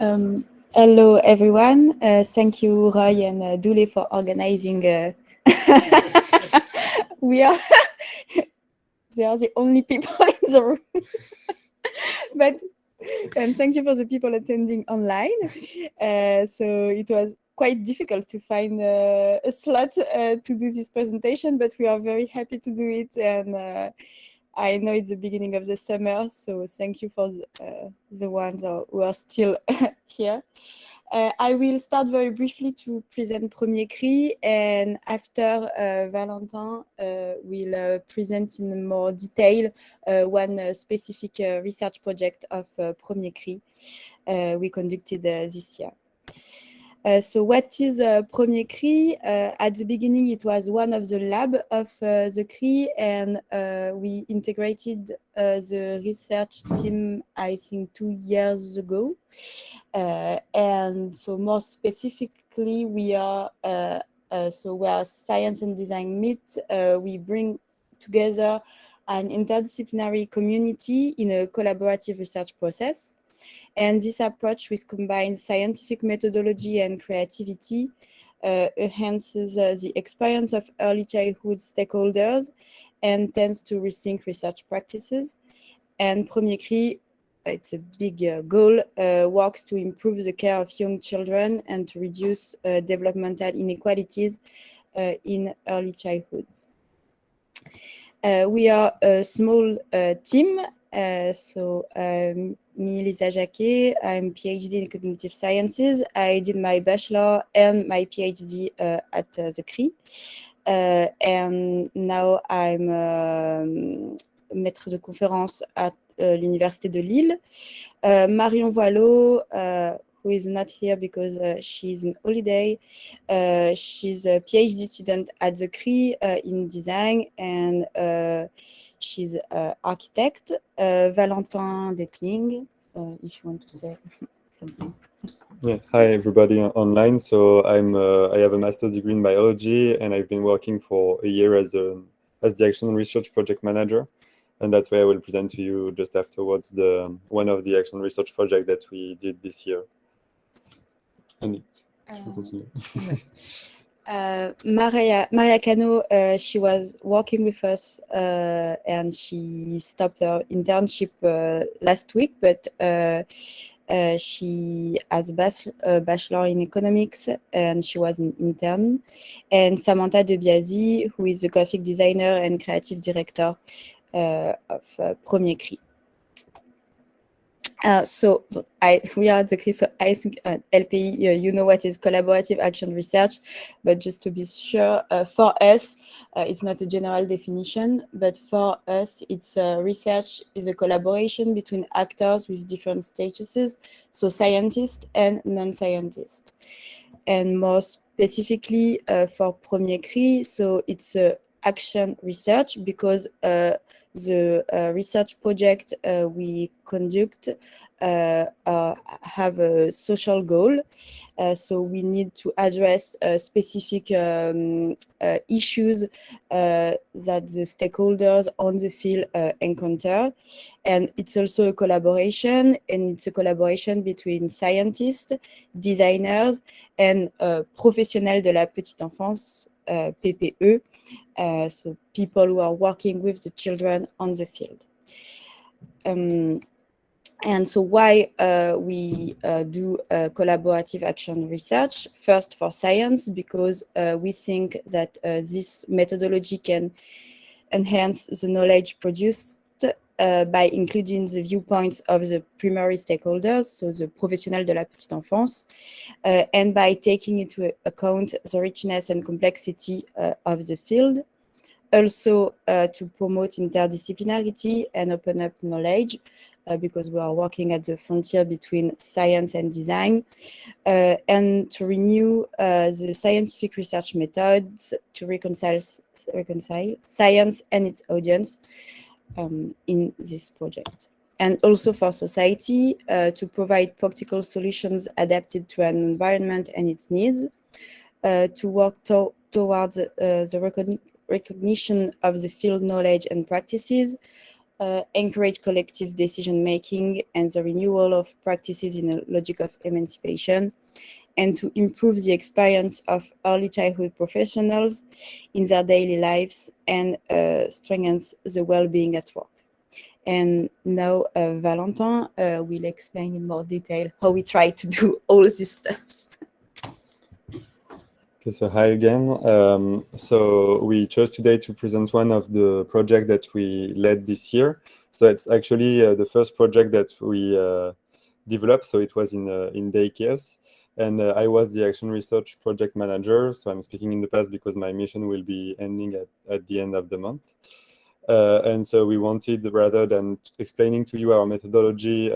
Um, Hello, everyone. Thank you, Roy and Dooley, for organizing. We are they are the only people in the room, but and thank you for the people attending online. So it was quite difficult to find a slot to do this presentation, but we are very happy to do it. And I know it's the beginning of the summer, so thank you for the ones who are still here. I will start very briefly to present Premiers Cris, and after Valentin will present in more detail one specific research project of Premiers Cris we conducted this year. So what is Premiers Cris? At the beginning, it was one of the lab of the Cris, and we integrated the research team, I think, 2 years ago. And so more specifically, we are so where science and design meet, we bring together an interdisciplinary community in a collaborative research process. And this approach, which combines scientific methodology and creativity, enhances the experience of early childhood stakeholders and tends to rethink research practices. And Premiers Cris, it's a big goal, works to improve the care of young children and to reduce developmental inequalities in early childhood. We are a small team. Me, Lisa Jacquet, I'm PhD in cognitive sciences. I did my bachelor and my PhD at the Cris. And now I'm maître de conférence at l'Université de Lille. Marion Voileau, who is not here because she's on holiday. She's a PhD student at the Cris in design, and she's an architect. Valentin Detling, if you want to say something. Yeah. Hi, everybody online. So I have a master's degree in biology, and I've been working for a year as the Action Research Project Manager. And that's why I will present to you just afterwards one of the action research projects that we did this year. And Maria Cano, she was working with us and she stopped her internship last week, but she has a bachelor in economics and she was an intern. And Samantha De Biasi, who is the graphic designer and creative director of Premiers Cris. We are at the Cris, so I think LPI, you know what is collaborative action research, but just to be sure, for us, it's not a general definition, but for us, it's research is a collaboration between actors with different statuses, so scientists and non-scientists. And more specifically for Premiers Cris, so it's action research because the research project we conduct have a social goal. So we need to address specific issues that the stakeholders on the field encounter. And it's also a collaboration, and it's a collaboration between scientists, designers, and professionnels de la petite enfance, PPE, so people who are working with the children on the field. And so why we do collaborative action research? First, for science, because we think that this methodology can enhance the knowledge produced by including the viewpoints of the primary stakeholders, so the professionnels de la petite enfance, and by taking into account the richness and complexity of the field. Also to promote interdisciplinarity and open up knowledge, because we are working at the frontier between science and design, and to renew the scientific research methods to reconcile science and its audience in this project. And also for society, to provide practical solutions adapted to an environment and its needs, to work towards the recognition of the field knowledge and practices, encourage collective decision-making and the renewal of practices in a logic of emancipation, and to improve the experience of early childhood professionals in their daily lives and strengthens the well-being at work. And now Valentin will explain in more detail how we try to do all this stuff. Okay, so hi again. So we chose today to present one of the projects that we led this year. So it's actually the first project that we developed. So it was in daycares. And I was the Action Research Project Manager. So I'm speaking in the past because my mission will be ending at the end of the month. And so we wanted, rather than explaining to you our methodology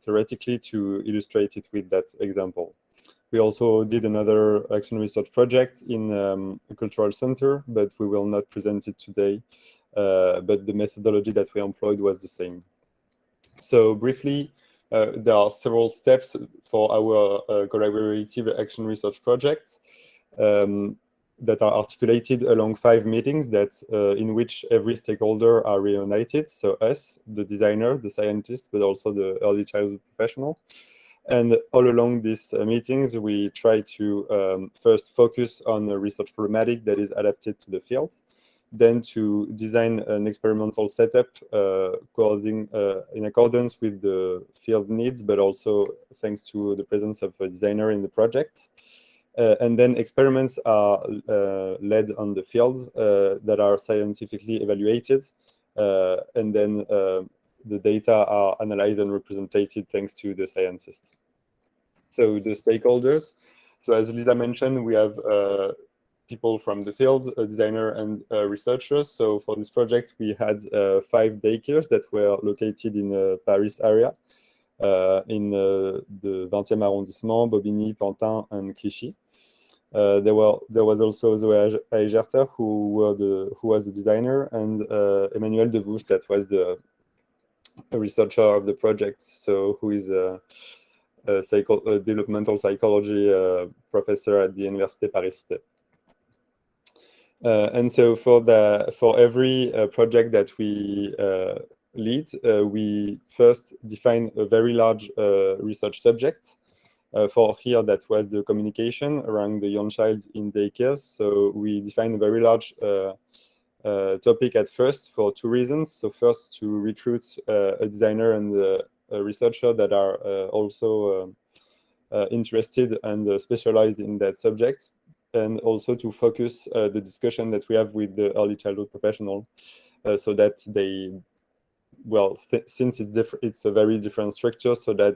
theoretically, to illustrate it with that example. We also did another action research project in a cultural center, but we will not present it today. But the methodology that we employed was the same. So briefly, there are several steps for our collaborative action research projects that are articulated along 5 meetings that in which every stakeholder are reunited. So us, the designer, the scientist, but also the early childhood professional. And all along these meetings, we try to first focus on a research problematic that is adapted to the field, then to design an experimental setup in accordance with the field needs, but also thanks to the presence of a designer in the project. And then experiments are led on the field that are scientifically evaluated, and then the data are analyzed and represented thanks to the scientists. So the stakeholders. So as Lisa mentioned, we have people from the field, a designer and researchers. So for this project, we had 5 daycares that were located in the Paris area, in the 20e arrondissement, Bobigny, Pantin, and Clichy. There was also Zoé Aigerter, who was the designer, and Emmanuel Devouche, that was the researcher of the project, so who is a developmental psychology professor at the Université Paris-Cité. And so for every project that we lead, we first define a very large research subject. For here, that was the communication around the young child in daycare. So we define a very large topic at first for 2 reasons. So first, to recruit a designer and a researcher that are also interested and specialized in that subject, and also to focus the discussion that we have with the early childhood professional, so that they, since it's a very different structure, so that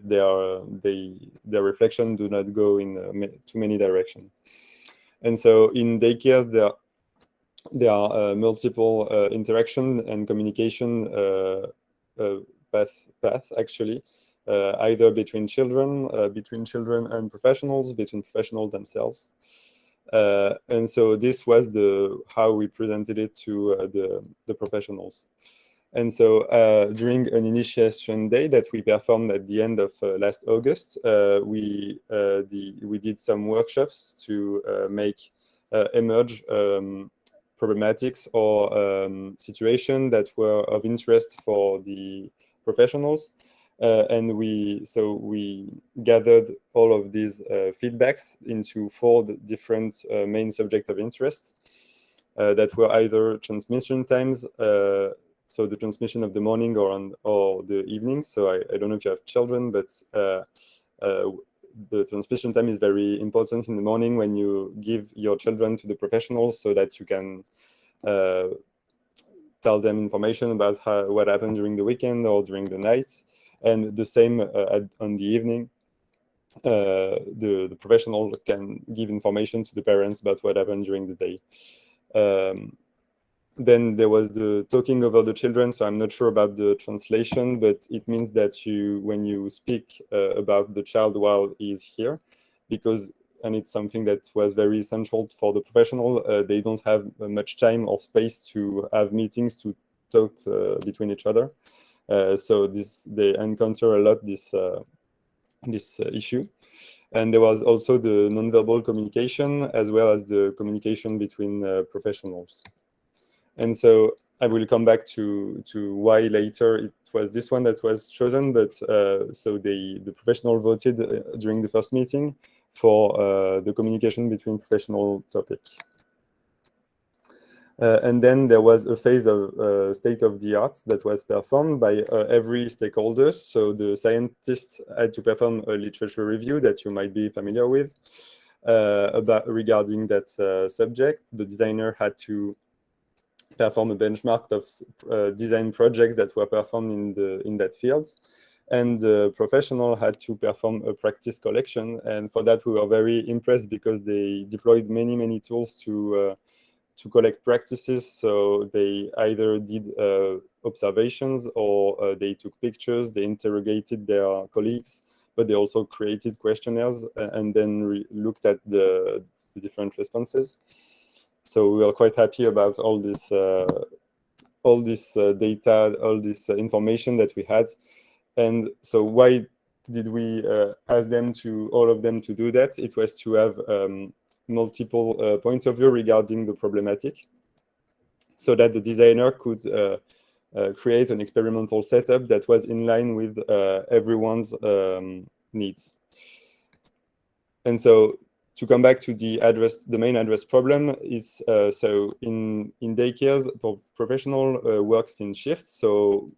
their reflection do not go in too many directions. And so in daycares, there are multiple interaction and communication path actually, either between children and professionals, between professionals themselves. And so this was how we presented it to the professionals. And so during an initiation day that we performed at the end of last August, we did some workshops to make emerge problematics or situations that were of interest for the professionals. And we gathered all of these feedbacks into 4 different main subjects of interest that were either transmission times, so the transmission of the morning or the evening. So I don't know if you have children, but the transmission time is very important in the morning when you give your children to the professionals, so that you can tell them information about what happened during the weekend or during the night. And the same on the evening. The professional can give information to the parents about what happened during the day. Then there was the talking over the children. So I'm not sure about the translation, but it means that when you speak about the child while he's here, and it's something that was very essential for the professional, they don't have much time or space to have meetings to talk between each other. So they encounter a lot this issue. And there was also the nonverbal communication, as well as the communication between professionals. And so I will come back to why later it was this one that was chosen, but so the professional voted during the first meeting for the communication between professional topic. And then there was a phase of state-of-the-art that was performed by every stakeholder. So the scientists had to perform a literature review that you might be familiar with regarding that subject. The designer had to perform a benchmark of design projects that were performed in that field. And the professional had to perform a practice collection. And for that, we were very impressed because they deployed many tools to collect practices. So they either did observations or they took pictures, they interrogated their colleagues, but they also created questionnaires and then looked at the different responses. So we are quite happy about all this data, all this information that we had. And so why did we ask all of them to do that? It was to have multiple points of view regarding the problematic, so that the designer could create an experimental setup that was in line with everyone's needs. And so to come back to the main address problem, it's so in daycares, professional works in shifts. So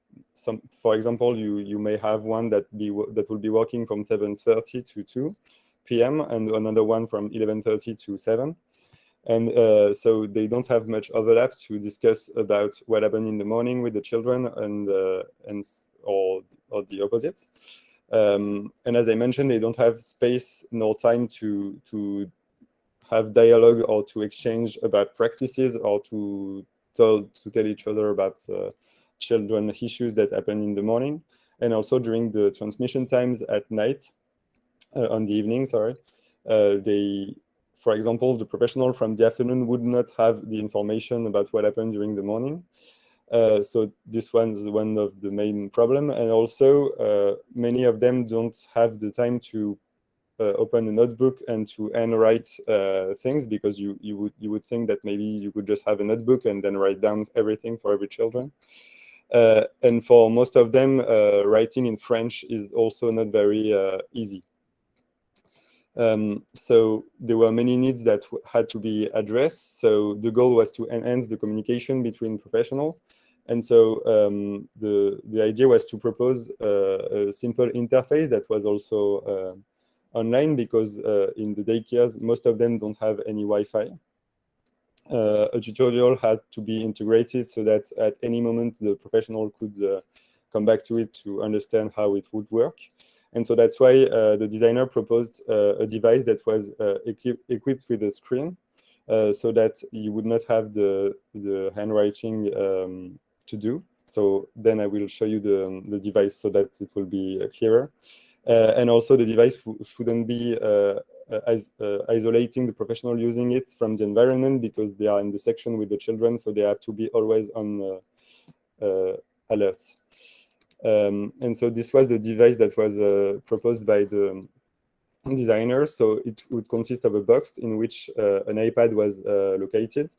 for example, you may have one that will be working from 7:30 to 2 p.m. and another one from 11:30 to 7. And so they don't have much overlap to discuss about what happened in the morning with the children or the opposite. And as I mentioned, they don't have space nor time to have dialogue or to exchange about practices or to tell each other about children issues that happen in the morning. And also during the transmission times at night, on the evening, sorry, for example, the professional from the afternoon would not have the information about what happened during the morning. So this one's one of the main problem. And also, many of them don't have the time to open a notebook and to handwrite things, because you would think that maybe you could just have a notebook and then write down everything for every children. And for most of them, writing in French is also not very easy. So there were many needs that had to be addressed. So the goal was to enhance the communication between professionals. And so the idea was to propose a simple interface that was also online, because in the daycares, most of them don't have any Wi-Fi. A tutorial had to be integrated so that at any moment the professional could come back to it to understand how it would work. And so that's why the designer proposed a device that was equipped with a screen, so that you would not have the handwriting to do. So then I will show you the device so that it will be clearer. And also the device shouldn't be isolating the professional using it from the environment, because they are in the section with the children, so they have to be always on alert. And so this was the device that was proposed by the designer. So it would consist of a box in which an iPad was located.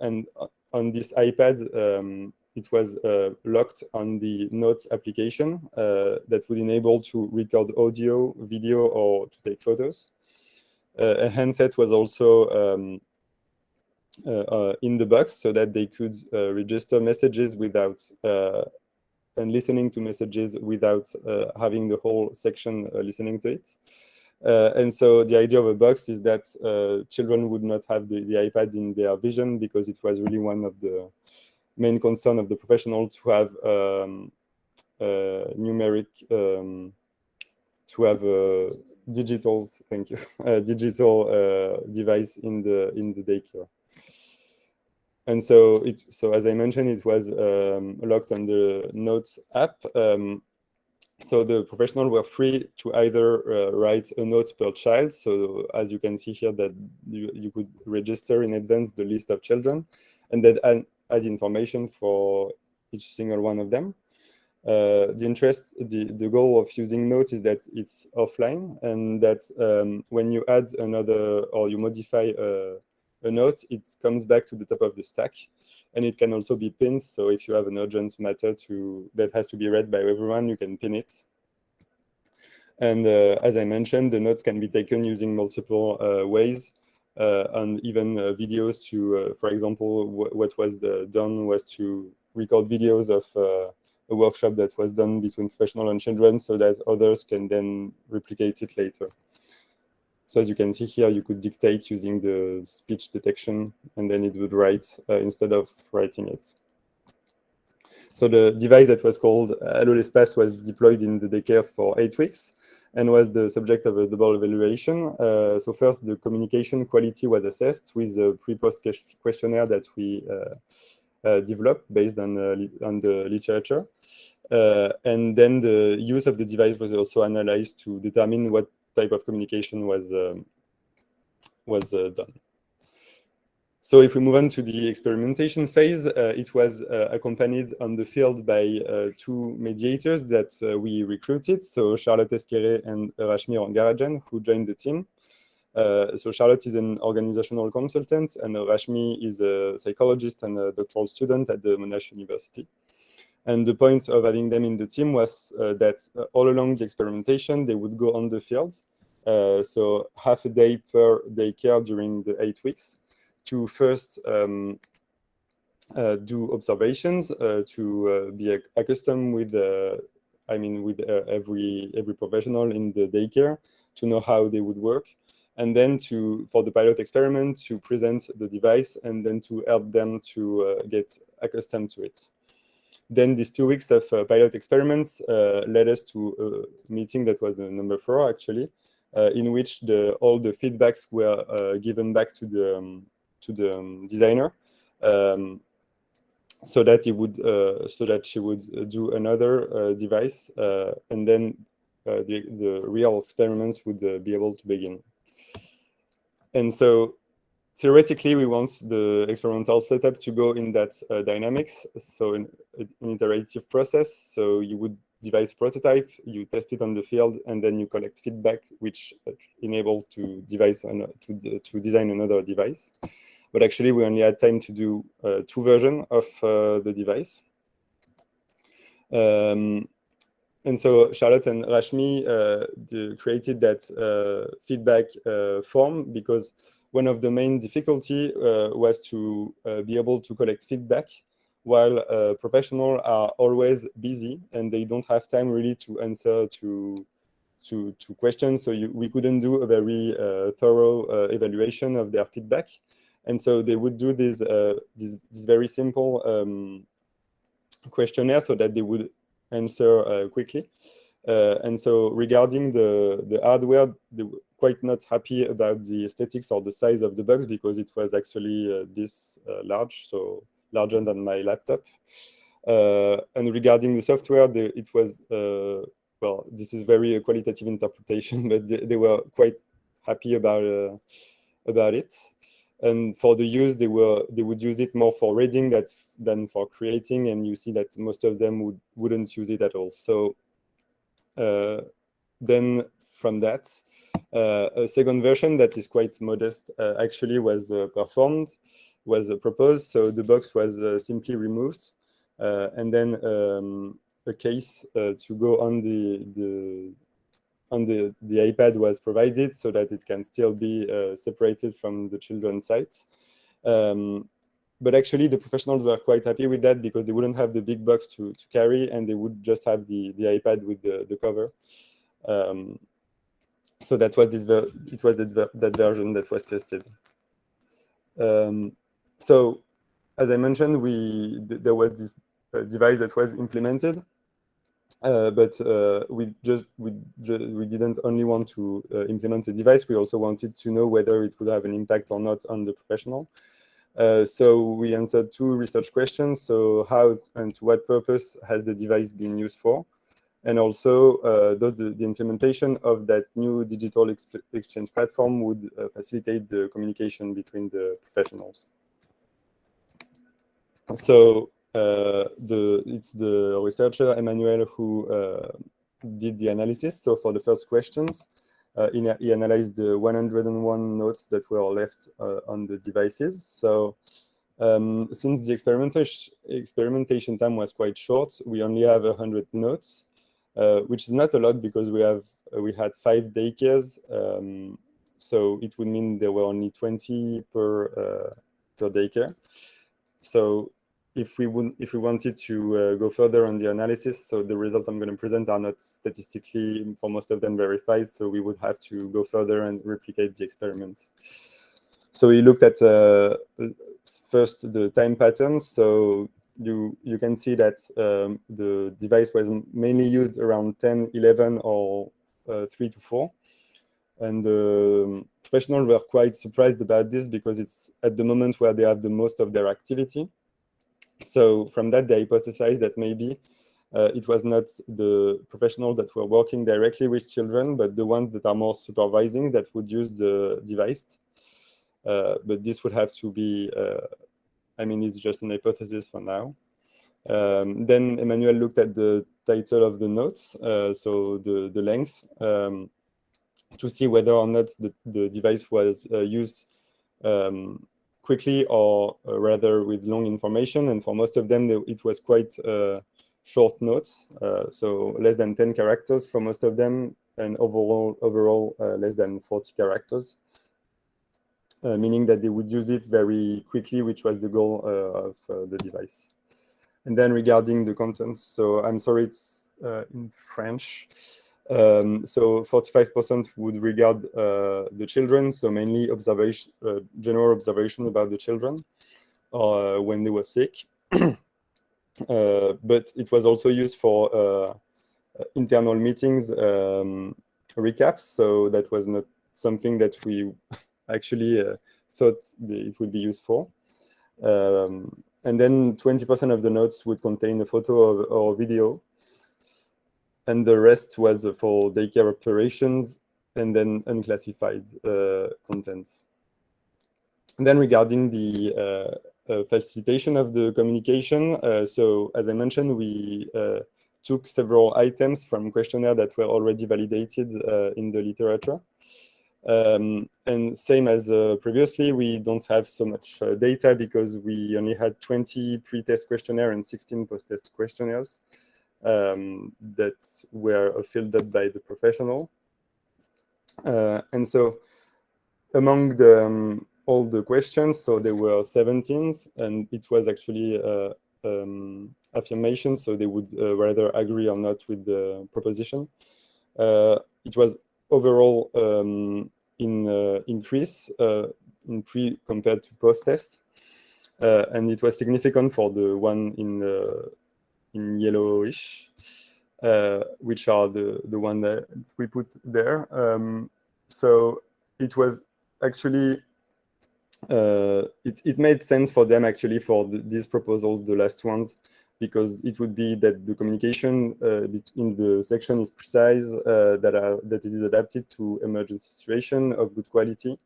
And on this iPad, it was locked on the Notes application that would enable to record audio, video, or to take photos. A handset was also in the box, so that they could register messages without and listening to messages without having the whole section listening to it. And so the idea of a box is that children would not have the iPad in their vision, because it was really one of the main concern of the professional to have numeric, to have a digital, thank you, digital device in the daycare. And so, as I mentioned, it was locked on the Notes app. So the professionals were free to either write a note per child. So as you can see here, that you could register in advance the list of children, and then add information for each single one of them. The goal of using Notes is that it's offline, and that when you add another or you modify a note, it comes back to the top of the stack, and it can also be pinned. So if you have an urgent matter that has to be read by everyone, you can pin it. And as I mentioned, the notes can be taken using multiple ways, and even videos to, for example, what was done was to record videos of a workshop that was done between professionals and children so that others can then replicate it later. So as you can see here, you could dictate using the speech detection, and then it would write instead of writing it. So the device that was called Allo l'Espace was deployed in the daycares for 8 weeks and was the subject of a double evaluation. So first, the communication quality was assessed with a pre-post questionnaire that we developed based on the literature. And then the use of the device was also analyzed to determine what type of communication was done. So if we move on to the experimentation phase, it was accompanied on the field by 2 mediators that we recruited. So Charlotte Esqueré and Rashmi Rangarajan, who joined the team. So Charlotte is an organizational consultant, and Rashmi is a psychologist and a doctoral student at the Monash University. And the point of having them in the team was that all along the experimentation, they would go on the field. So half a day per daycare during the 8 weeks to first do observations, to be accustomed with, every professional in the daycare, to know how they would work. And then for the pilot experiment, to present the device and then to help them to get accustomed to it. Then these 2 weeks of pilot experiments led us to a meeting that was number 4, actually, in which all the feedbacks were given back to the designer, so that she would do another device, and then the real experiments would be able to begin. And so theoretically, we want the experimental setup to go in that dynamics, so an iterative process. So you would devise a prototype, you test it on the field, and then you collect feedback, which enable to design another device. But actually, we only had time to do 2 versions of the device. And so Charlotte and Rashmi created that feedback form, because one of the main difficulty was to be able to collect feedback while professionals are always busy and they don't have time really to answer to questions. So we couldn't do a very thorough evaluation of their feedback. And so they would do this very simple questionnaire so that they would answer quickly. And so regarding the hardware, they were quite not happy about the aesthetics or the size of the box, because it was actually this large, so larger than my laptop. And regarding the software, it was, well, this is very qualitative interpretation, but they were quite happy about it. And for the use, they would use it more for reading than for creating, and you see that most of them wouldn't use it at all. So then from that, a second version that is quite modest actually was proposed. So the box was simply removed, and then a case to go on the iPad was provided so that it can still be separated from the children's sites. But actually, the professionals were quite happy with that, because they wouldn't have the big box to carry, and they would just have the iPad with the cover. So that was that version that was tested. So as I mentioned, there was this device that was implemented. But we didn't only want to implement a device, we also wanted to know whether it would have an impact or not on the professional. So we answered 2 research questions. So how and to what purpose has the device been used for? And also, does the implementation of that new digital exchange platform would facilitate the communication between the professionals? So it's the researcher Emmanuel who did the analysis. So for the first questions, he analyzed the 101 notes that were left on the devices. So since the experimentation time was quite short, we only have 100 notes, which is not a lot because we had 5 daycares. So it would mean there were only 20 per daycare. So if we wanted to go further on the analysis, so the results I'm going to present are not statistically, for most of them, verified, so we would have to go further and replicate the experiments. So we looked at first the time patterns. So you can see that the device was mainly used around 10, 11, or 3 to 4. And professionals were quite surprised about this because it's at the moment where they have the most of their activity. So from that, they hypothesized that maybe it was not the professionals that were working directly with children, but the ones that are more supervising that would use the device. But this would have to be, I mean, it's just an hypothesis for now. Then Emmanuel looked at the title of the notes, so the length, to see whether or not the device was used quickly or rather with long information. And for most of them, it was quite short notes, so less than 10 characters for most of them, and overall less than 40 characters, meaning that they would use it very quickly, which was the goal of the device. And then regarding the contents, so I'm sorry, it's in French. So 45% would regard the children, so mainly observation, general observation about the children when they were sick. But it was also used for internal meetings recaps, so that was not something that we actually thought it would be used for. And then 20% of the notes would contain a photo or video, and the rest was for daycare operations and then unclassified content. And then regarding the facilitation of the communication, so as I mentioned, we took several items from questionnaire that were already validated in the literature. And same as previously, we don't have so much data because we only had 20 pre-test questionnaire and 16 post-test questionnaires that were filled up by the professional. And so among the all the questions, so there were 17, and it was actually affirmation, so they would rather agree or not with the proposition. It was overall increase in pre compared to post-test, and it was significant for the one in yellowish, which are the one that we put there. So it was actually it made sense for them actually for these proposals, the last ones, because it would be that the communication in the section is precise, that it is adapted to emergency situation of good quality.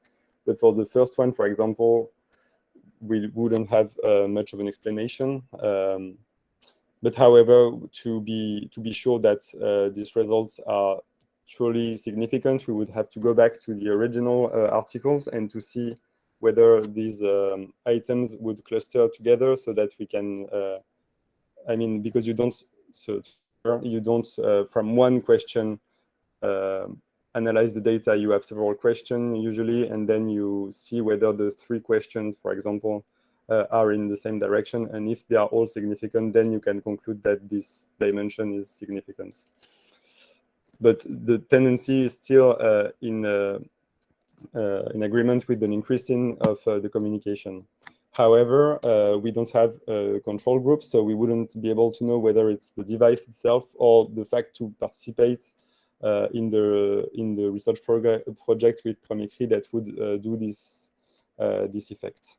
But for the first one, for example, we wouldn't have much of an explanation. But however, to be sure that these results are truly significant, we would have to go back to the original articles and to see whether these items would cluster together so that we can, I mean, because you don't from one question analyze the data. You have several questions usually, and then you see whether the 3 questions, for example, are in the same direction. And if they are all significant, then you can conclude that this dimension is significant. But the tendency is still in agreement with an increasing of the communication. However, we don't have a control group, so we wouldn't be able to know whether it's the device itself or the fact to participate in the research project with Premiers Cris that would do this effect.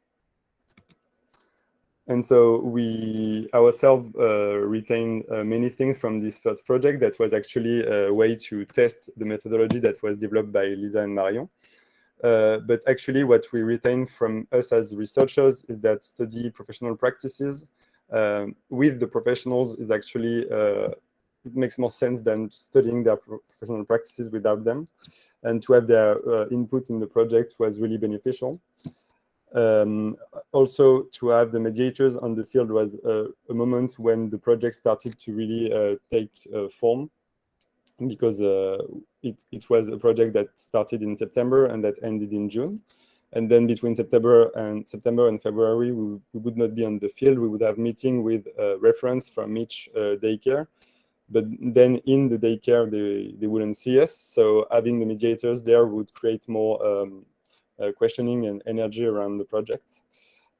And so we ourselves retained many things from this first project that was actually a way to test the methodology that was developed by Lisa and Marion. But actually what we retain from us as researchers is that study professional practices with the professionals is actually it makes more sense than studying their professional practices without them. And to have their input in the project was really beneficial. Also, to have the mediators on the field was a moment when the project started to really take form, because it was a project that started in September and that ended in June. And then between September and February, we would not be on the field. We would have meeting with reference from each daycare. But then in the daycare, they wouldn't see us. So having the mediators there would create more questioning and energy around the project.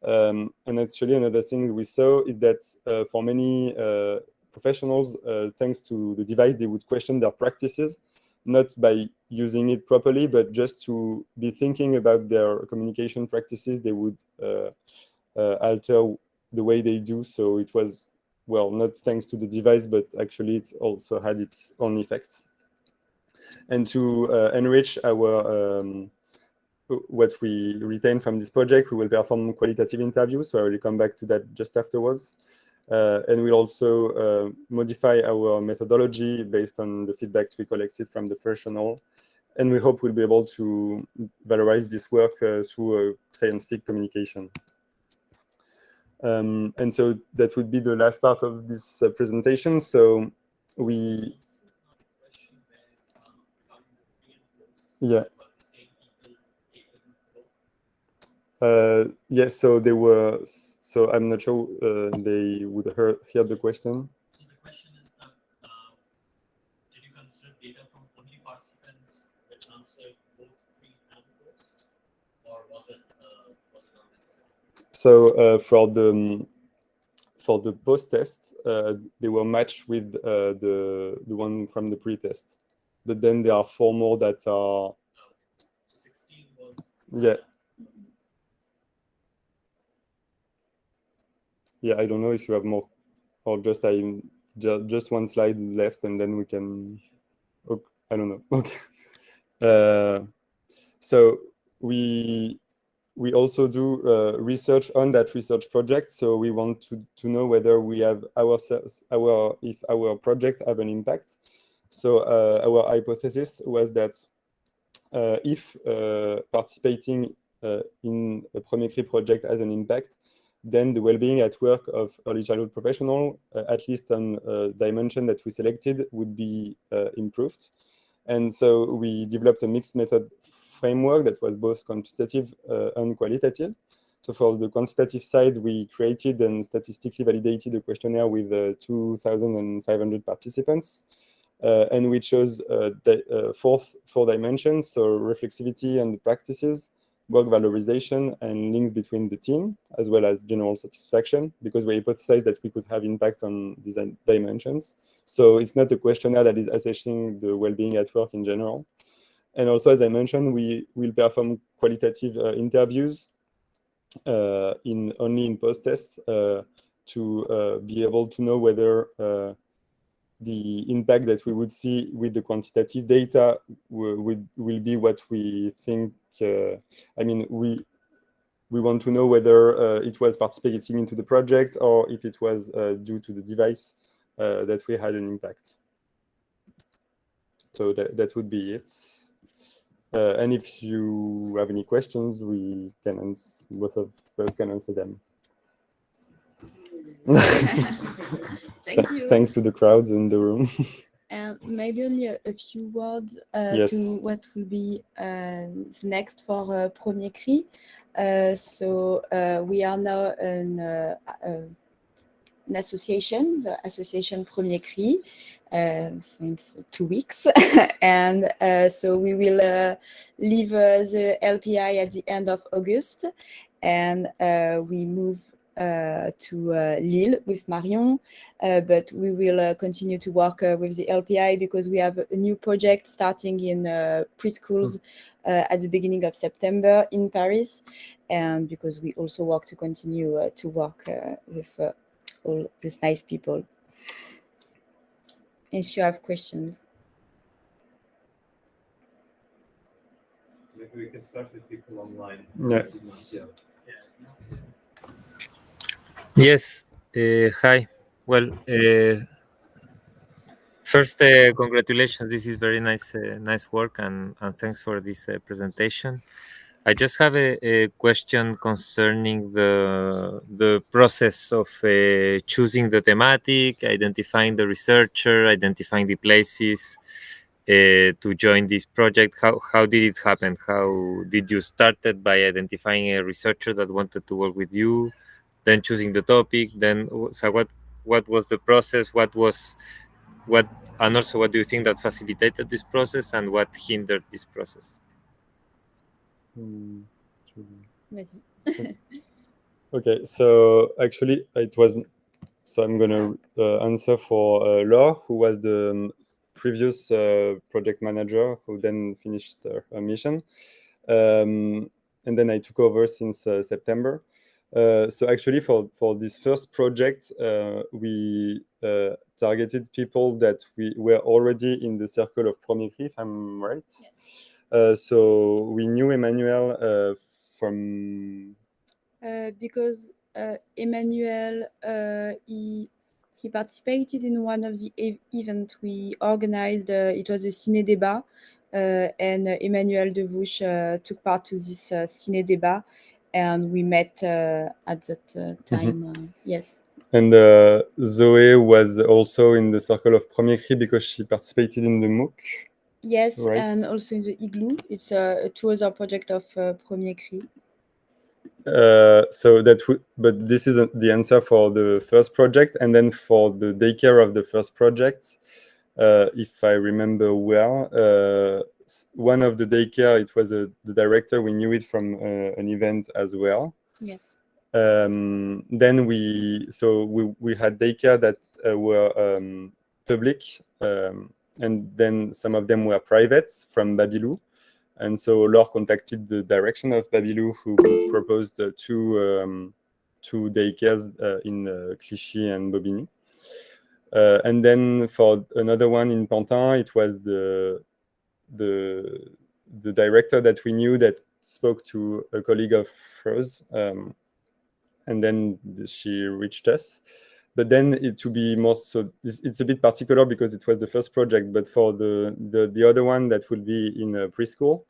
And actually, another thing we saw is that for many professionals, thanks to the device, they would question their practices, not by using it properly, but just to be thinking about their communication practices. They would alter the way they do. So it was, well, not thanks to the device, but actually it also had its own effects. And to enrich our what we retain from this project, we will perform qualitative interviews. So I will come back to that just afterwards. And we'll also modify our methodology based on the feedback we collected from the professional. And we hope we'll be able to valorize this work through scientific communication. And so that would be the last part of this presentation. So we... Yeah. Yes, so they were, so I'm not sure they would hear the question. So the question is that, did you consider data from only participants that answered both pre and post, or was it unnecessary? So for the post test, they were matched with the one from the pre-test, but then there are 4 more that are. So 16 was. Yeah. Yeah, I don't know if you have more, or just just one slide left, and then we can. Oh, I don't know. Okay. So we also do research on that research project. So we want to know whether we have if our projects have an impact. So our hypothesis was that if participating in a Premiers Cris project has an impact, then the well-being at work of early childhood professional, at least on dimension that we selected, would be improved. And so we developed a mixed method framework that was both quantitative and qualitative. So for the quantitative side, we created and statistically validated a questionnaire with 2,500 participants. And we chose 4 dimensions, so reflexivity and the practices, work valorization, and links between the team, as well as general satisfaction, because we hypothesized that we could have impact on these dimensions. So it's not a questionnaire that is assessing the well-being at work in general. And also, as I mentioned, we will perform qualitative interviews only in post-test to be able to know whether the impact that we would see with the quantitative data will be what we think. I mean, we want to know whether it was participating into the project or if it was due to the device that we had an impact. So that would be it. And if you have any questions, we can answer, both of us can answer them. Thank you. Thanks to the crowds in the room. And maybe only a few words Yes. to what will be next for Premiers Cris. So we are now an association, the Association Premiers Cris, since 2 weeks. And so we will leave the LPI at the end of August, and we move to Lille with Marion, but we will continue to work with the LPI because we have a new project starting in preschools at the beginning of September in Paris, and because we also want to continue to work with all these nice people. If you have questions. Maybe we can start with people online. Yeah. Yes. Hi. Well, First, congratulations. This is very nice, nice work, and thanks for this presentation. I just have a question concerning the process of choosing the thematic, identifying the researcher, identifying the places to join this project. How did it happen? How did you started by identifying a researcher that wanted to work with you, then choosing the topic, then so what was the process? What and also what do you think that facilitated this process and what hindered this process? Vas-y. Okay, so actually it was, so I'm gonna answer for Laure, who was the previous project manager who then finished her mission. And then I took over since September. So actually for this first project, we targeted people that we were already in the circle of Premiers Cris, if I'm right. Yes. So we knew Emmanuel from... Because Emmanuel, he participated in one of the events we organized. It was a ciné débat, and Emmanuel Devouche took part to this ciné débat, and we met at that time. Yes. And Zoe was also in the circle of Premiers Cris because she participated in the MOOC. Yes, right? and also in the Igloo. It's two other project of Premiers Cris. So that but this is the answer for the first project, and then for the daycare of the first project, if I remember well, one of the daycare, it was the director. We knew it from an event as well. Yes. Then we had daycare that were public, and then some of them were private from Babylou. And so Laure contacted the direction of Babylou, who proposed two daycares in Clichy and Bobigny. And then for another one in Pantin, it was the director that we knew that spoke to a colleague of hers, and then she reached us. But then to be more, so it's a bit particular because it was the first project, but for the other one that will be in a preschool,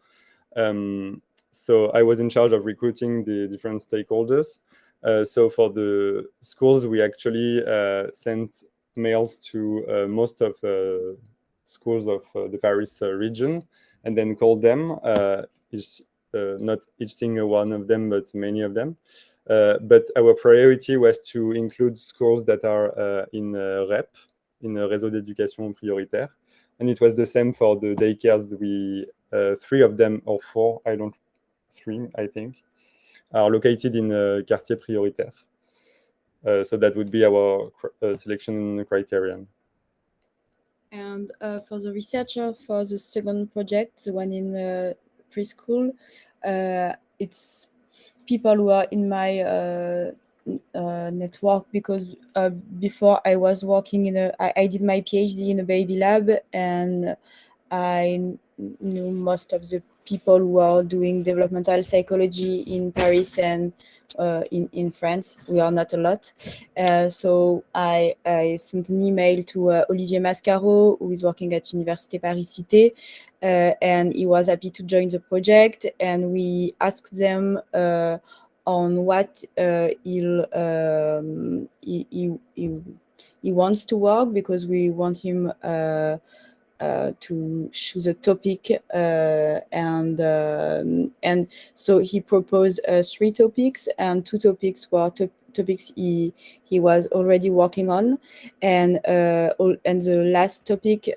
so I was in charge of recruiting the different stakeholders. So for the schools, we actually sent mails to most of schools of the Paris region, and then called them, not each single one of them, but many of them. But our priority was to include schools that are in REP, in Réseau d'éducation prioritaire. And it was the same for the daycares. We, 3 of them, or 4, three, I think, are located in quartier prioritaire. So that would be our selection criterion. And for the researcher for the second project, the one in preschool, it's people who are in my network, because before I was working in I did my PhD in a baby lab, and I knew most of the people who are doing developmental psychology in Paris and in France. We are not a lot. So I sent an email to Olivier Mascaro, who is working at Université Paris-Cité, and he was happy to join the project. And we asked them on what he wants to work, because we want him to choose a topic, and so he proposed 3 topics, and 2 topics were topics he was already working on, and the last topic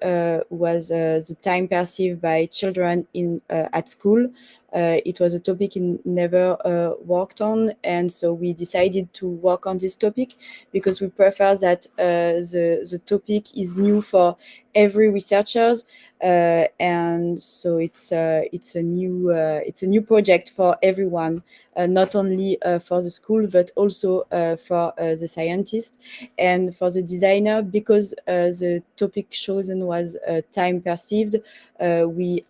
was the time perceived by children in at school. It was a topic he never worked on, and so we decided to work on this topic because we prefer that the topic is new for every researchers, and so it's a new project for everyone, not only for the school but also for the scientist and for the designer, because the topic chosen was time perceived. We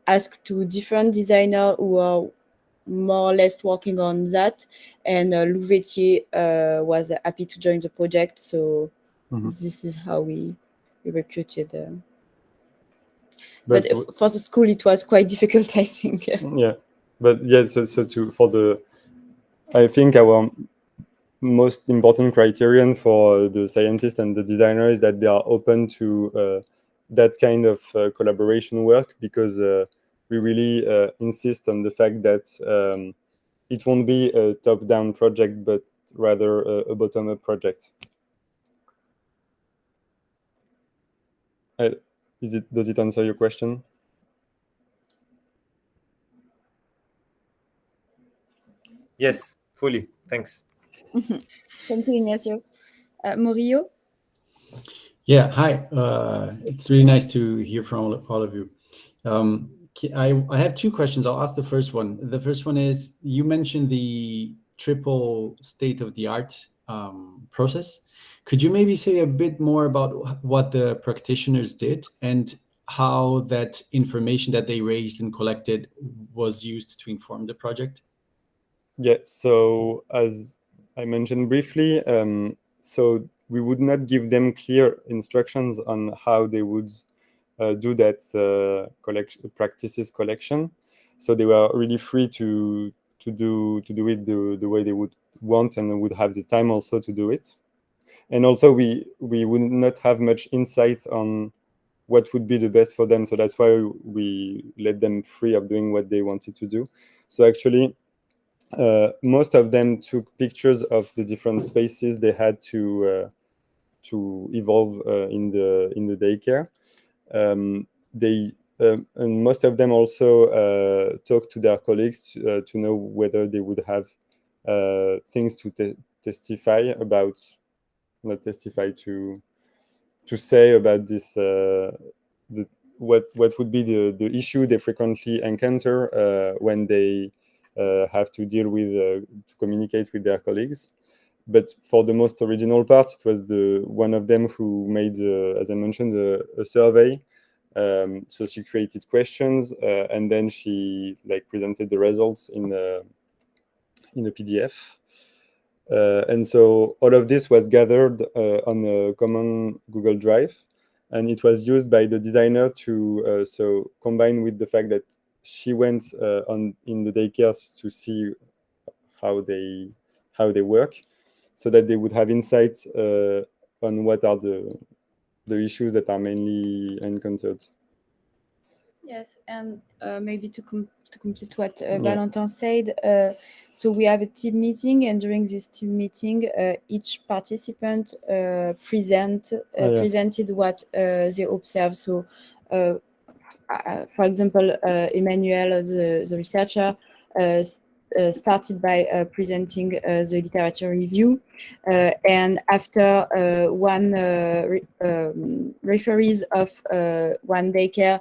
asked 2 different designers who are more or less working on that, and Lou Vétier was happy to join the project, so this is how we recruited. But But for the school, it was quite difficult, I think. yeah, but yeah, I think our most important criterion for the scientist and the designer is that they are open to that kind of collaboration work, because we really insist on the fact that it won't be a top-down project, but rather a bottom-up project. Does it answer your question? Yes, fully. Thanks. Thank you, Ignacio. Murillo? Yeah, hi. It's really nice to hear from all of you. I have two questions. I'll ask the first one. The first one is, you mentioned the triple state-of-the-art process. Could you maybe say a bit more about what the practitioners did and how that information that they raised and collected was used to inform the project? Yeah, so as I mentioned briefly, so we would not give them clear instructions on how they would do that practices collection. So they were really free to do it the way they would want, and would have the time also to do it. And also we would not have much insight on what would be the best for them. So that's why we let them free of doing what they wanted to do. So actually, most of them took pictures of the different spaces they had to evolve in the daycare. And most of them also talked to their colleagues to know whether they would have things to testify about, not testify, to say about this, what would be the issue they frequently encounter when they have to deal with to communicate with their colleagues. But for the most original part, it was one of them who made, as I mentioned, a survey. So she created questions, and then she presented the results in a PDF. And so all of this was gathered on a common Google Drive, and it was used by the designer to so combine with the fact that she went in the daycares to see how they work, so that they would have insights on what are the issues that are mainly encountered. Yes, and maybe to complete what Valentin said, so we have a team meeting, and during this team meeting, each participant presented what they observed. So, for example, Emmanuel, the researcher, started by presenting the literature review, and after one referees of one daycare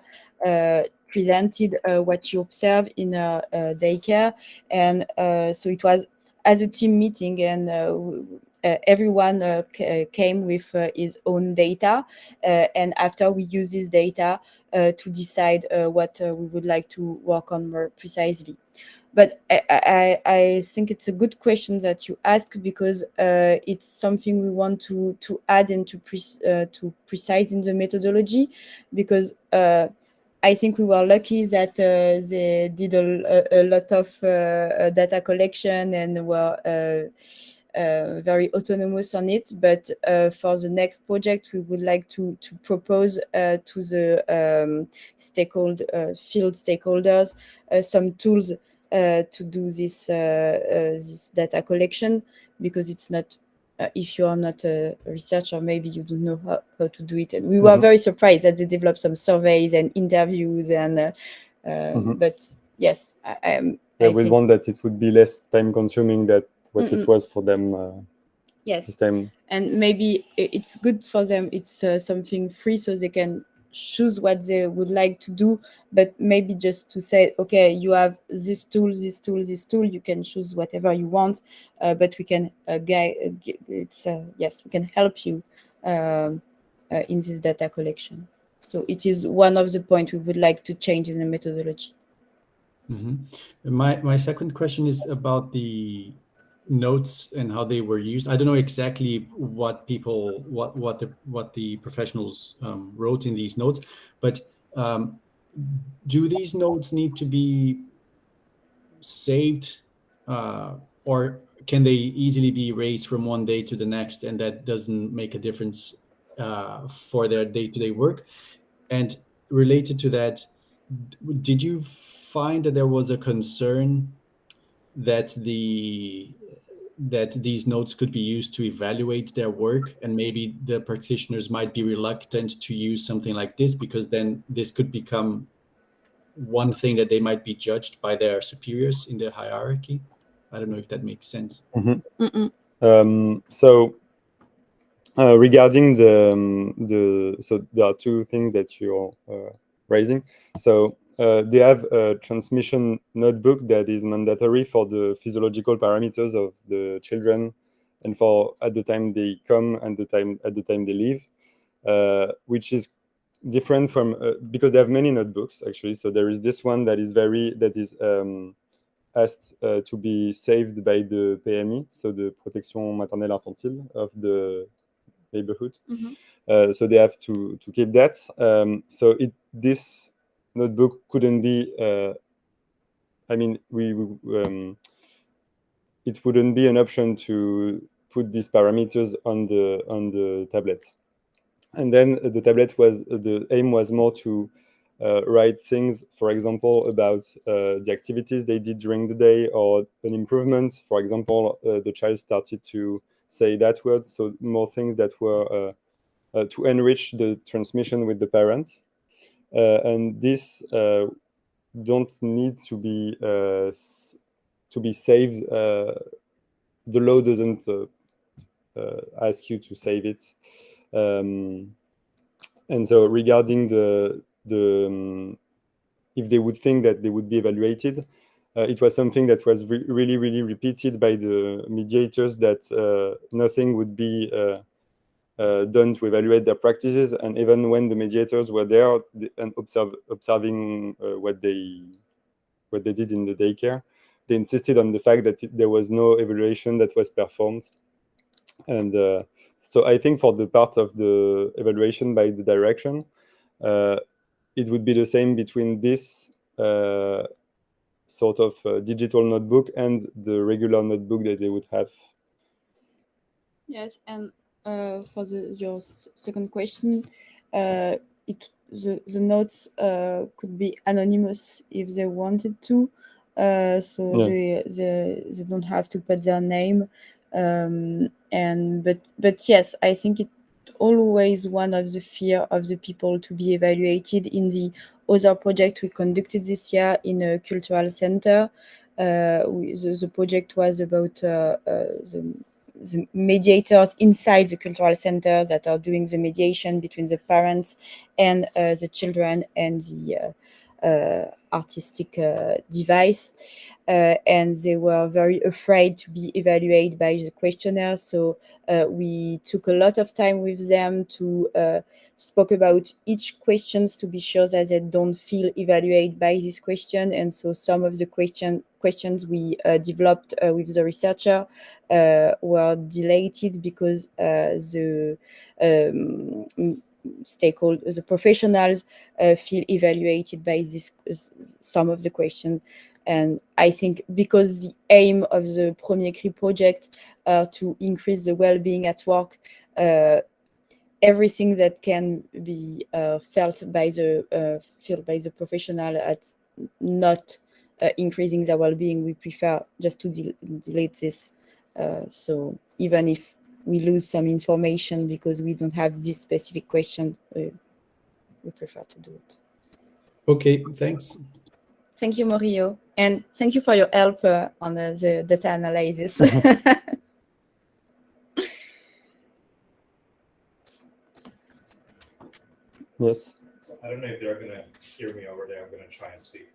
presented what you observed in a daycare, and so it was as a team meeting, and everyone came with his own data, and after we use this data to decide what we would like to work on more precisely. But I think it's a good question that you ask, because it's something we want to add and to precise in the methodology, because I think we were lucky that they did a lot of data collection and were very autonomous on it. But for the next project, we would like to propose to the field stakeholders some tools to do this data collection, because it's not if you are not a researcher, maybe you don't know how to do it. And we were very surprised that they developed some surveys and interviews, and but yes, I we want that it would be less time consuming than what it was for them. Yes, this time. And maybe it's good for them. It's something free, so they can choose what they would like to do. But maybe just to say, okay, you have this tool, this tool, this tool. You can choose whatever you want, but we can yes, we can help you in this data collection. So it is one of the points we would like to change in the methodology. My second question is about the notes and how they were used. I don't know exactly what the professionals wrote in these notes, but do these notes need to be saved, or can they easily be erased from one day to the next, and that doesn't make a difference for their day-to-day work? And related to that, did you find that there was a concern that these notes could be used to evaluate their work, and maybe the practitioners might be reluctant to use something like this because then this could become one thing that they might be judged by their superiors in the hierarchy? I don't know if that makes sense. So regarding so there are two things that you're raising. So they have a transmission notebook that is mandatory for the physiological parameters of the children, and for at the time they come and at the time they leave, which is different from because they have many notebooks actually. So there is this one that is asked to be saved by the PMI, so the Protection Maternelle Infantile of the neighborhood. So they have to keep that. So this notebook couldn't be. I mean, it wouldn't be an option to put these parameters on the tablet. And then the aim was more to write things, for example, about the activities they did during the day, or an improvement. For example, the child started to say that word, so more things that were to enrich the transmission with the parents. And this don't need to be saved. The law doesn't ask you to save it. And so regarding if they would think that they would be evaluated, it was something that was really, really repeated by the mediators, that nothing would be done to evaluate their practices. And even when the mediators were there and observing what they did in the daycare, they insisted on the fact that there was no evaluation that was performed. And so I think for the part of the evaluation by the direction, it would be the same between this sort of digital notebook and the regular notebook that they would have. Yes, and for your second question, the notes could be anonymous if they wanted to, so Yeah. they don't have to put their name. But yes, I think it always one of the fear of the people to be evaluated. In the other project we conducted this year in a cultural center, the project was about the mediators inside the cultural center that are doing the mediation between the parents and the children and the artistic device. And they were very afraid to be evaluated by the questionnaire. So we took a lot of time with them to spoke about each questions to be sure that they don't feel evaluated by this question. And so some of the questions we developed with the researcher were deleted because the stakeholders, the professionals feel evaluated by this some of the questions. And I think because the aim of the Premiers Cris project to increase the well-being at work, everything that can be felt by the professional at not increasing their well-being, we prefer just to delete this. So even if we lose some information because we don't have this specific question, we prefer to do it. Okay, thanks. Thank you, Morio. And thank you for your help on the data analysis. Yes. So I don't know if they're going to hear me over there. I'm going to try and speak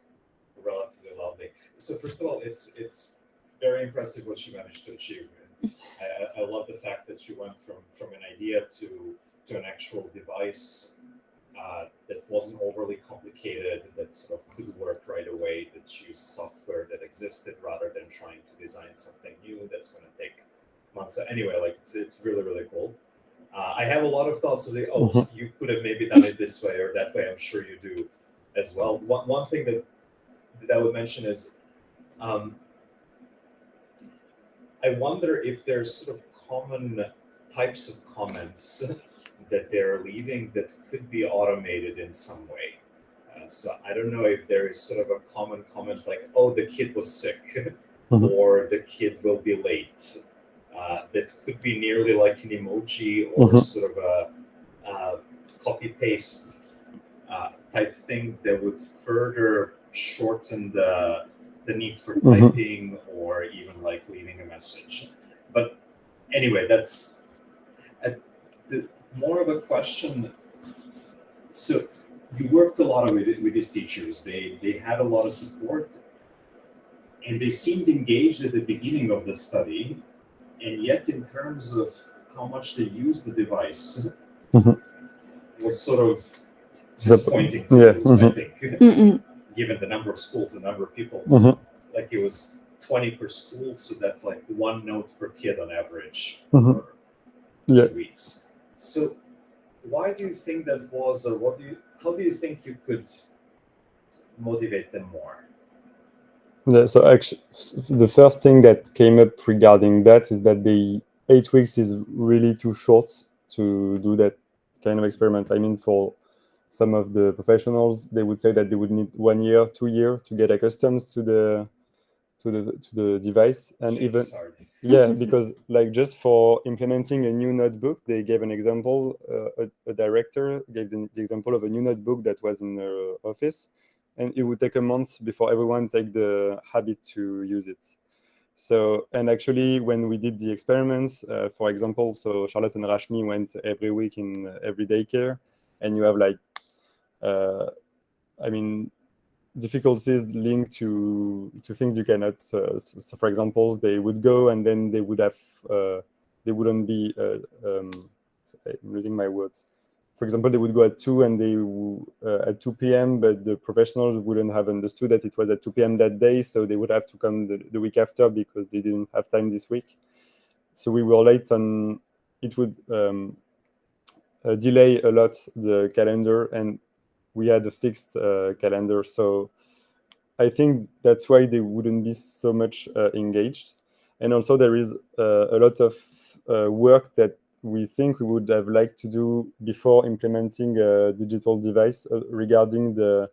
relatively loudly. So first of all, it's very impressive what you managed to achieve. I love the fact that you went from an idea to an actual device that wasn't overly complicated, that sort of could work right away, that used software that existed rather than trying to design something new that that's going to take months. So anyway, like it's really, really cool. I have a lot of thoughts of you could have maybe done it this way or that way. I'm sure you do as well. One thing that I would mention is I wonder if there's sort of common types of comments that they're leaving that could be automated in some way. So I don't know if there is sort of a common comment like, oh, the kid was sick, or the kid will be late. That could be nearly like an emoji or sort of a copy-paste type thing that would further shorten the need for typing or even like leaving a message. But anyway, that's more of a question. So you worked a lot with these teachers. They had a lot of support, and they seemed engaged at the beginning of the study. And yet, in terms of how much they use the device, was sort of disappointing to I think, given the number of schools, the number of people. Like it was 20 per school, so that's like 1 note per kid on average for 2 weeks. So why do you think that was, or how do you think you could motivate them more? Yeah, so actually, the first thing that came up regarding that is that the 8 weeks is really too short to do that kind of experiment. I mean, for some of the professionals, they would say that they would need 1 year, 2 years to get accustomed to the device, and even because like just for implementing a new notebook, they gave an example. A director gave the example of a new notebook that was in their office, and it would take a month before everyone take the habit to use it. So, and actually, when we did the experiments, for example, so Charlotte and Rashmi went every week in every daycare, and you have like, I mean, difficulties linked to things you cannot. So, for example, they would go and then they would have, they wouldn't be. I'm losing my words. For example, they would go at 2 and they at 2 p.m., but the professionals wouldn't have understood that it was at 2 p.m. that day, so they would have to come the week after because they didn't have time this week. So we were late, and it would delay a lot the calendar, and we had a fixed calendar. So I think that's why they wouldn't be so much engaged. And also there is a lot of work that we think we would have liked to do before implementing a digital device regarding the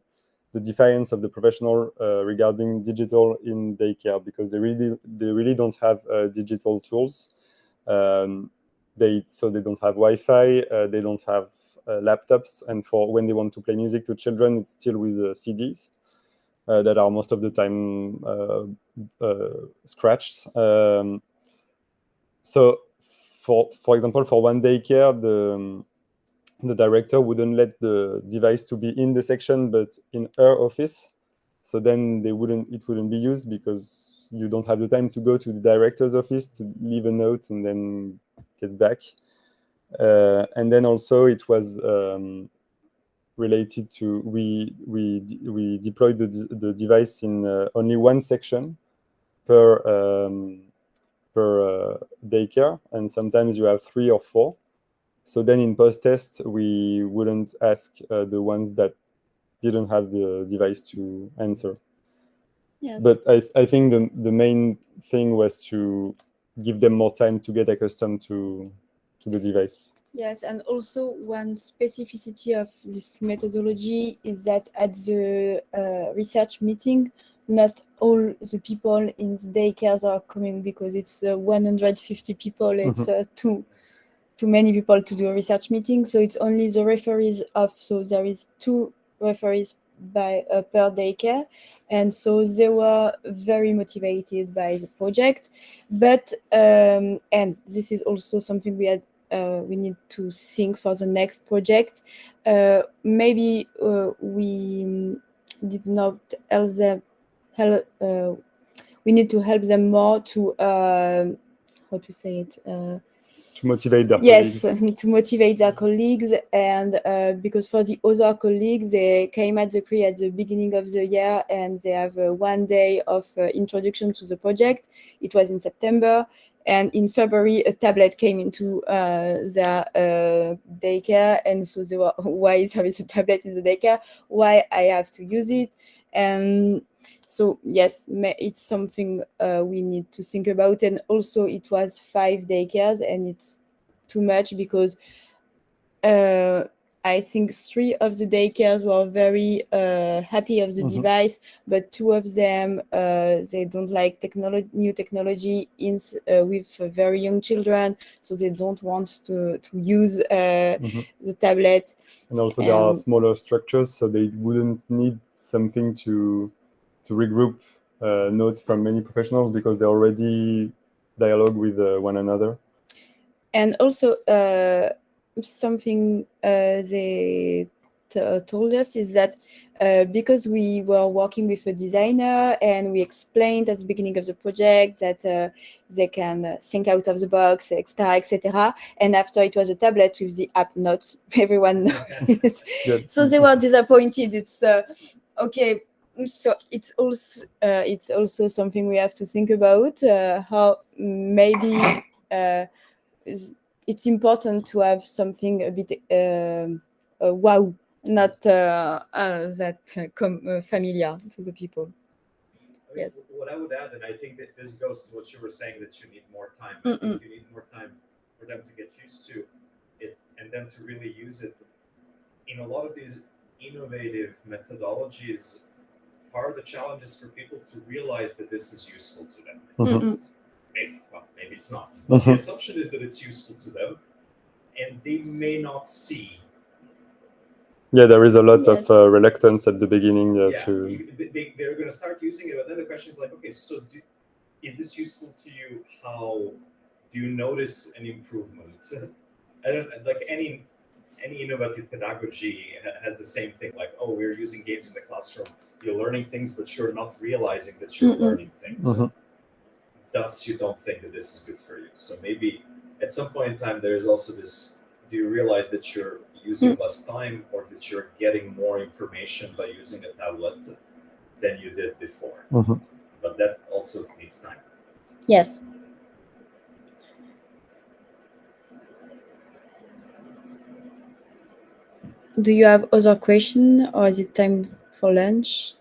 defiance of the professional regarding digital in daycare, because they really don't have digital tools. They don't have Wi-Fi, they don't have laptops, and for when they want to play music to children, it's still with CDs that are most of the time scratched. So for example, for one daycare, the director wouldn't let the device to be in the section, but in her office. So then it wouldn't be used because you don't have the time to go to the director's office to leave a note and then get back. And then also it was related to we deployed the device in only one section per daycare, and sometimes you have 3 or 4. So then in post-test, we wouldn't ask the ones that didn't have the device to answer. Yes. But I think the main thing was to give them more time to get accustomed to the device. Yes, and also one specificity of this methodology is that at the research meeting, not all the people in the daycares are coming because it's 150 people. It's too many people to do a research meeting. So it's only the referees so there is 2 referees per daycare. And so they were very motivated by the project. But, and this is also something we need to think for the next project. Maybe we did not help them. We need to help them more to how to say it. To motivate their Yes, colleagues. to motivate their colleagues, and because for the other colleagues, they came at the Cris at the beginning of the year, and they have 1 day of introduction to the project. It was in September, and in February, a tablet came into their daycare, and so they were, why is there a tablet in the daycare? Why I have to use it? And so yes, it's something we need to think about. And also it was 5 daycares, and it's too much because I think 3 of the daycares were very happy of the device, but 2 of them they don't like new technology with very young children, so they don't want to use the tablet. And also there are smaller structures, so they wouldn't need something to regroup notes from many professionals because they already dialogue with one another. And also something they told us is that because we were working with a designer and we explained at the beginning of the project that they can think out of the box, etc. And after it was a tablet with the app notes, everyone knows. So they were disappointed. It's okay. So it's also something we have to think about, how maybe it's important to have something a bit wow, not that familiar to the people. I mean, Yes. what I would add, and I think that this goes to what you were saying, that you need more time. I think you need more time for them to get used to it and then to really use it. In a lot of these innovative methodologies, part of the challenge is for people to realize that this is useful to them. Maybe it's not. But the assumption is that it's useful to them, and they may not see. Yeah, there is a lot of reluctance at the beginning. They're going to start using it, but then the question is like, okay, so is this useful to you? How do you notice an improvement? I don't like any innovative pedagogy has the same thing. Like, oh, we're using games in the classroom. You're learning things, but you're not realizing that you're learning things. Thus, you don't think that this is good for you. So maybe at some point in time, there's also this: do you realize that you're using less time, or that you're getting more information by using a tablet than you did before? But that also needs time. Yes. Do you have other question, or is it time for lunch?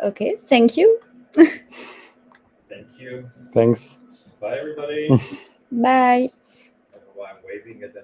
Okay, thank you. Thank you. Thanks. Bye, everybody. Bye. I don't know why I'm waving at them.